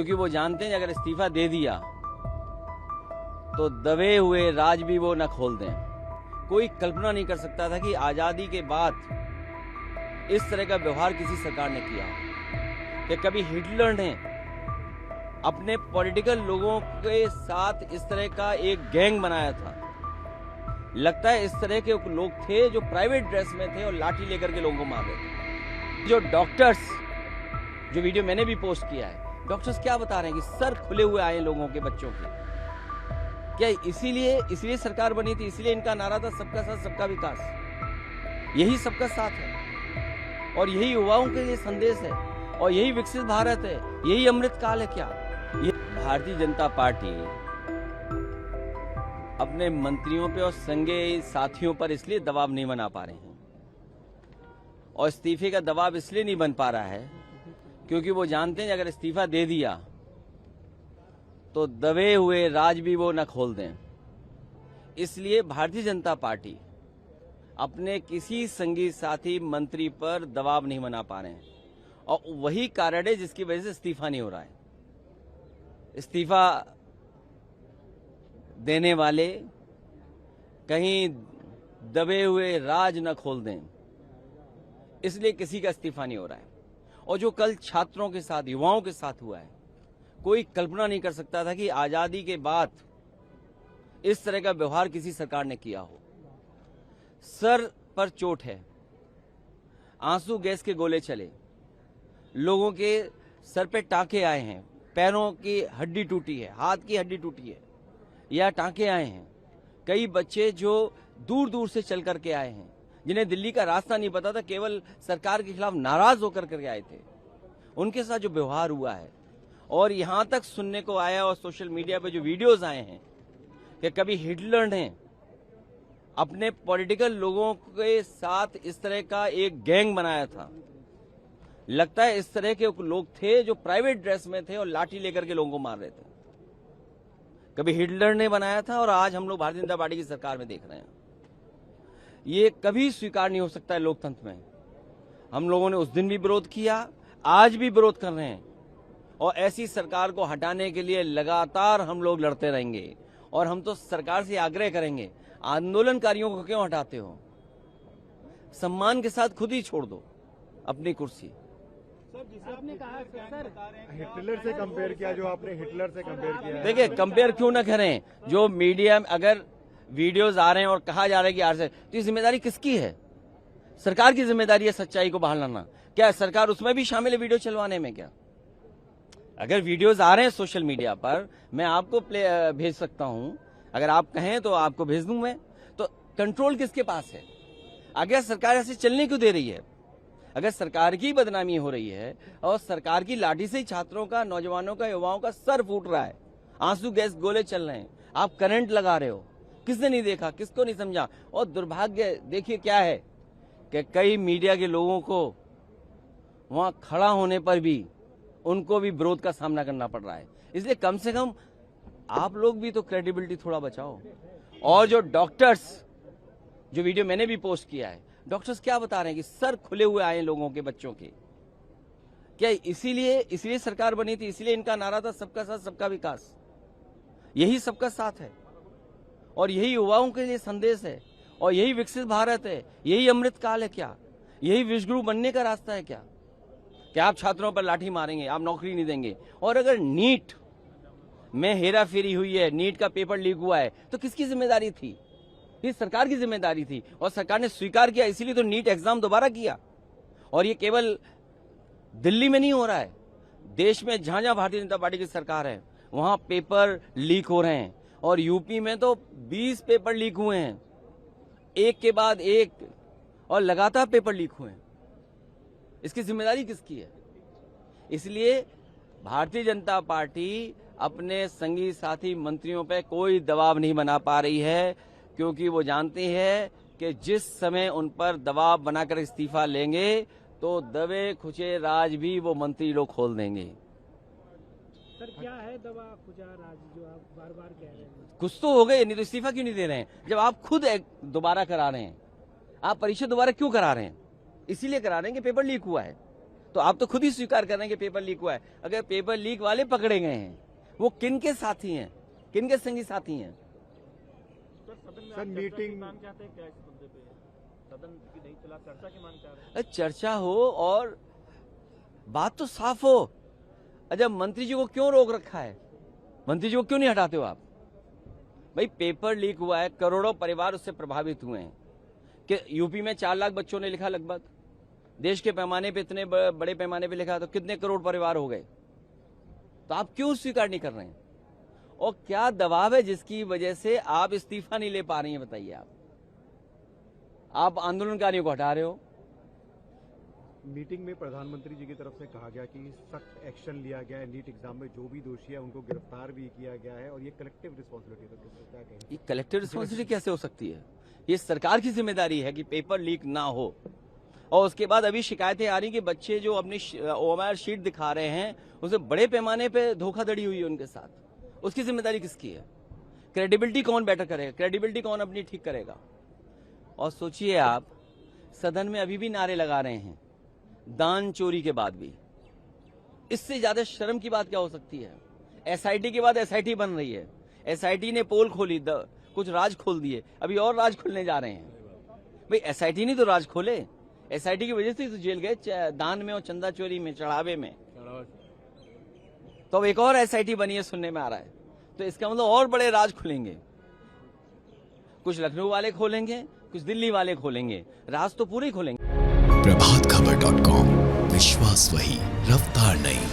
क्योंकि वो जानते हैं अगर इस्तीफा दे दिया तो दबे हुए राज भी वो न खोल दें। कोई कल्पना नहीं कर सकता था कि आजादी के बाद इस तरह का व्यवहार किसी सरकार ने किया कि कभी हिटलर ने अपने पॉलिटिकल लोगों के साथ इस तरह का एक गैंग बनाया था। लगता है इस तरह के लोग थे जो प्राइवेट ड्रेस में थे और लाठी लेकर के लोगों को मार रहे थे। जो डॉक्टर्स, जो वीडियो मैंने भी पोस्ट किया है, डॉक्टर्स क्या बता रहे हैं कि सर खुले हुए आए लोगों के बच्चों के। क्या इसीलिए सरकार बनी थी? इसलिए इनका नारा था सबका साथ सबका विकास। यही सबका साथ है और यही युवाओं के लिए संदेश है और यही विकसित भारत है, यही अमृत काल है। क्या ये भारतीय जनता पार्टी अपने मंत्रियों पे और संगे साथियों पर इसलिए दबाव नहीं बना पा रहे हैं और इस्तीफे का दबाव इसलिए नहीं बन पा रहा है क्योंकि वो जानते हैं अगर इस्तीफा दे दिया तो दबे हुए राज भी वो न खोल दें। इसलिए भारतीय जनता पार्टी अपने किसी संगी साथी मंत्री पर दबाव नहीं बना पा रहे हैं और वही कारण है जिसकी वजह से इस्तीफा नहीं हो रहा है। इस्तीफा देने वाले कहीं दबे हुए राज न खोल दें, इसलिए किसी का इस्तीफा नहीं हो रहा है। और जो कल छात्रों के साथ, युवाओं के साथ हुआ है, कोई कल्पना नहीं कर सकता था कि आजादी के बाद इस तरह का व्यवहार किसी सरकार ने किया हो। सर पर चोट है, आंसू गैस के गोले चले, लोगों के सर पे टांके आए हैं, पैरों की हड्डी टूटी है, हाथ की हड्डी टूटी है या टांके आए हैं। कई बच्चे जो दूर दूर से चल करके आए हैं, जिन्हें दिल्ली का रास्ता नहीं पता था, केवल सरकार के खिलाफ नाराज होकर के आए थे, उनके साथ जो व्यवहार हुआ है। और यहां तक सुनने को आया और सोशल मीडिया पे जो वीडियोस आए हैं कि कभी हिटलर ने अपने पॉलिटिकल लोगों के साथ इस तरह का एक गैंग बनाया था। लगता है इस तरह के लोग थे जो प्राइवेट ड्रेस में थे और लाठी लेकर के लोगों को मार रहे थे। कभी हिटलर ने बनाया था और आज हम लोग भारतीय जनता पार्टी की सरकार में देख रहे हैं। ये कभी स्वीकार नहीं हो सकता है लोकतंत्र में। हम लोगों ने उस दिन भी विरोध किया, आज भी विरोध कर रहे हैं और ऐसी सरकार को हटाने के लिए लगातार हम लोग लड़ते रहेंगे। और हम तो सरकार से आग्रह करेंगे, आंदोलनकारियों को क्यों हटाते हो? सम्मान के साथ खुद ही छोड़ दो अपनी कुर्सी। आपने कहा सर हिटलर से कंपेयर किया, जो आपने हिटलर से कंपेयर किया। देखिए, कंपेयर क्यों ना करें? जो मीडिया में अगर वीडियोस आ रहे हैं और कहा जा रहा है कि यार से, तो ये जिम्मेदारी किसकी है? सरकार की जिम्मेदारी है सच्चाई को बाहर लाना। क्या सरकार उसमें भी शामिल है वीडियो चलवाने में? क्या अगर वीडियोस आ रहे हैं सोशल मीडिया पर, मैं आपको भेज सकता हूं, अगर आप कहें तो आपको भेज दूं मैं। तो कंट्रोल किसके पास है? अगर सरकार ऐसे चलने क्यों दे रही है? अगर सरकार की बदनामी हो रही है और सरकार की लाठी से ही छात्रों का, नौजवानों का, युवाओं का सर फूट रहा है, आंसू गैस गोले चल रहे हैं, आप करंट लगा रहे हो, किसने नहीं देखा, किसको नहीं समझा? और दुर्भाग्य देखिए क्या है कि कई मीडिया के लोगों को वहां खड़ा होने पर भी उनको भी विरोध का सामना करना पड़ रहा है। इसलिए कम से कम आप लोग भी तो क्रेडिबिलिटी थोड़ा बचाओ। और जो डॉक्टर्स, जो वीडियो मैंने भी पोस्ट किया है, डॉक्टर्स क्या बता रहे हैं कि सर खुले हुए आए लोगों के बच्चों के। क्या इसीलिए सरकार बनी थी? इसलिए इनका नारा था सबका साथ सबका विकास। यही सबका साथ है और यही युवाओं के लिए संदेश है और यही विकसित भारत है, यही अमृत काल है। क्या यही विश्वगुरु बनने का रास्ता है? क्या आप छात्रों पर लाठी मारेंगे, आप नौकरी नहीं देंगे? और अगर नीट में हेरा फेरी हुई है, नीट का पेपर लीक हुआ है, तो किसकी जिम्मेदारी थी? ये सरकार की जिम्मेदारी थी और सरकार ने स्वीकार किया, इसीलिए तो नीट एग्जाम दोबारा किया। और ये केवल दिल्ली में नहीं हो रहा है, देश में जहां जहां भारतीय जनता पार्टी की सरकार है वहां पेपर लीक हो रहे हैं। और यूपी में तो 20 पेपर लीक हुए हैं, एक के बाद एक, और लगातार पेपर लीक हुए हैं। इसकी जिम्मेदारी किसकी है? इसलिए भारतीय जनता पार्टी अपने संगी साथी मंत्रियों पर कोई दबाव नहीं बना पा रही है क्योंकि वो जानती है कि जिस समय उन पर दबाव बनाकर इस्तीफा लेंगे तो दबे खुचे राज भी वो मंत्री लोग खोल देंगे। सर क्या है दबा खुचा राज जो आप बार बार कह रहे हैं? कुछ तो हो गए, नहीं तो इस्तीफा क्यों नहीं दे रहे हैं? जब आप खुद दोबारा करा रहे हैं, आप परीक्षा दोबारा क्यों करा रहे हैं? इसीलिए करा रहे हैं कि पेपर लीक हुआ है। तो आप तो खुद ही स्वीकार कर रहे हैं कि पेपर लीक हुआ है। अगर पेपर लीक वाले पकड़े गए हैं, वो किन के साथी हैं, किन के संगी साथी हैं? सर मीटिंग सदन की नहीं चला, चर्चा की मांग कर रहे हैं। चर्चा हो और बात तो साफ हो। अच्छा, मंत्री जी को क्यों रोक रखा है? मंत्री जी को क्यों नहीं हटाते हो आप? भाई पेपर लीक हुआ है, करोड़ों परिवार उससे प्रभावित हुए हैं कि यूपी में 4 लाख बच्चों ने लिखा, लगभग देश के पैमाने पे इतने बड़े पैमाने पे लिखा, तो कितने करोड़ परिवार हो गए? तो आप क्यों स्वीकार नहीं कर रहे हैं? और क्या दबाव है जिसकी वजह से आप इस्तीफा नहीं ले पा रही हैं? बताइए आप आंदोलनकारियों को हटा रहे हो। मीटिंग में प्रधानमंत्री जी की तरफ से कहा गया कि सख्त एक्शन लिया गया है, नीट एग्जाम में जो भी दोषी है उनको गिरफ्तार भी किया गया है और ये कलेक्टिव रिस्पॉन्सिबिलिटी है। तो क्या कहेंगे? ये कलेक्टिव रिस्पॉन्सिबिलिटी कैसे हो सकती है? ये सरकार की जिम्मेदारी है कि पेपर लीक ना हो। और उसके बाद अभी शिकायतें आ रही कि बच्चे जो अपनी ओएमआर शीट दिखा रहे हैं, उसे बड़े पैमाने पे धोखाधड़ी हुई है उनके साथ। उसकी जिम्मेदारी किसकी है? क्रेडिबिलिटी कौन बेटर करेगा? क्रेडिबिलिटी कौन अपनी ठीक करेगा? और सोचिए आप, सदन में अभी भी नारे लगा रहे हैं दान चोरी के बाद भी। इससे ज्यादा शर्म की बात क्या हो सकती है? एसआईटी के बाद एसआईटी बन रही है। एसआईटी ने पोल खोली, कुछ राज खोल दिए, अभी और राज खोलने जा रहे हैं। भाई एसआईटी नहीं तो राज खोले। एसआईटी की वजह से ही तो जेल गए, दान में और चंदा चोरी में, चढ़ावे में। तो अब एक और एसआईटी बनी है, सुनने में आ रहा है। तो इसका मतलब और बड़े राज खुलेंगे। कुछ लखनऊ वाले खोलेंगे, कुछ दिल्ली वाले खोलेंगे, राज तो पूरे खोलेंगे। प्रभातखबर.com, विश्वास वही, रफ्तार नहीं।